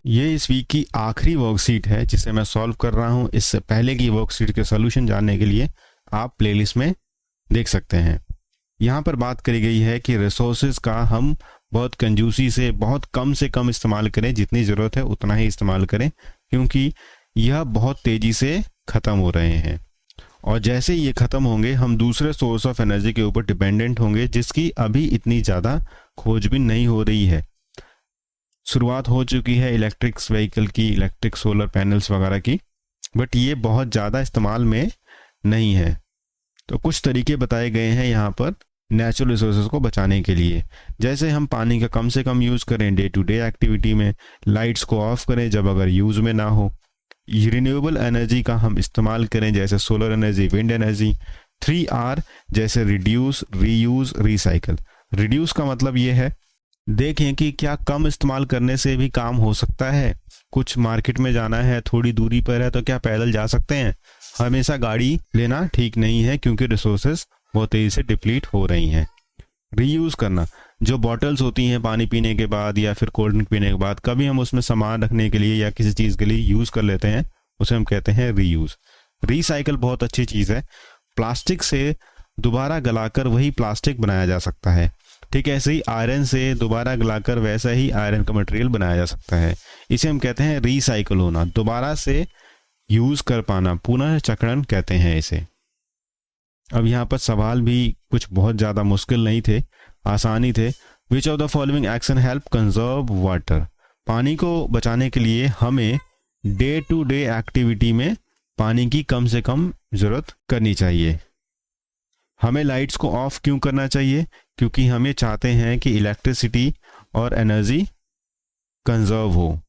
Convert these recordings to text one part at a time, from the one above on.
ये इस वीक की आखिरी वर्कशीट है जिसे मैं सॉल्व कर रहा हूँ। इससे पहले की वर्कशीट के सॉल्यूशन जानने के लिए आप प्लेलिस्ट में देख सकते हैं। यहाँ पर बात करी गई है कि रिसोर्सेज का हम बहुत कंजूसी से बहुत कम से कम इस्तेमाल करें, जितनी ज़रूरत है उतना ही इस्तेमाल करें, क्योंकि यह बहुत तेज़ी से ख़त्म हो रहे हैं और जैसे ये ख़त्म होंगे हम दूसरे सोर्स ऑफ एनर्जी के ऊपर डिपेंडेंट होंगे, जिसकी अभी इतनी ज़्यादा खोजबीन नहीं हो रही है। शुरुआत हो चुकी है इलेक्ट्रिक व्हीकल की, इलेक्ट्रिक सोलर पैनल्स वगैरह की, बट ये बहुत ज़्यादा इस्तेमाल में नहीं है। तो कुछ तरीके बताए गए हैं यहाँ पर नेचुरल रिसोर्सेज को बचाने के लिए। जैसे हम पानी का कम से कम यूज़ करें डे टू डे एक्टिविटी में, लाइट्स को ऑफ करें जब अगर यूज़ में ना हो, रिन्यूएबल एनर्जी का हम इस्तेमाल करें जैसे solar energy, wind energy. 3R जैसे रिड्यूस, रीयूज़, रिसाइकल। रिड्यूस का मतलब ये है, देखें कि क्या कम इस्तेमाल करने से भी काम हो सकता है। कुछ मार्केट में जाना है, थोड़ी दूरी पर है, तो क्या पैदल जा सकते हैं। हमेशा गाड़ी लेना ठीक नहीं है क्योंकि रिसोर्सेज बहुत तेज़ी से डिप्लीट हो रही हैं। रीयूज़ करना, जो बॉटल्स होती हैं पानी पीने के बाद या फिर कोल्ड ड्रिंक पीने के बाद कभी हम उसमें सामान रखने के लिए या किसी चीज़ के लिए यूज़ कर लेते हैं, उसे हम कहते हैं रीयूज़। रिसाइकल बहुत अच्छी चीज़ है। प्लास्टिक से दोबारा गलाकर वही प्लास्टिक बनाया जा सकता है। ठीक ऐसे ही आयरन से दोबारा गलाकर वैसा ही आयरन का मटेरियल बनाया जा सकता है। इसे हम कहते हैं रिसाइकल होना, दोबारा से यूज़ कर पाना, पुनः चक्रण कहते हैं इसे। अब यहाँ पर सवाल भी कुछ बहुत ज़्यादा मुश्किल नहीं थे, आसानी थे। Which of the following action help conserve water. पानी को बचाने के लिए हमें डे टू डे एक्टिविटी में पानी की कम से कम ज़रूरत करनी चाहिए। हमें लाइट्स को ऑफ क्यों करना चाहिए? क्योंकि हम ये चाहते हैं कि इलेक्ट्रिसिटी और एनर्जी कंजर्व हो।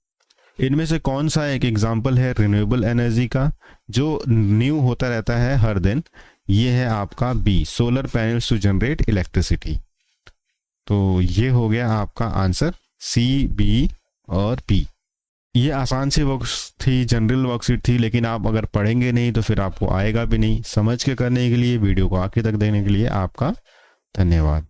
इनमें से कौन सा एक एग्जाम्पल है रिन्यूएबल एनर्जी का जो न्यू होता रहता है हर दिन? ये है आपका B, solar panels to generate electricity. तो ये हो गया आपका आंसर सी, बी और पी। ये आसान सी वर्क थी, जनरल वर्कशीट थी, लेकिन आप अगर पढ़ेंगे नहीं तो फिर आपको आएगा भी नहीं। समझ के करने के लिए, वीडियो को आखिर तक देखने के लिए आपका धन्यवाद।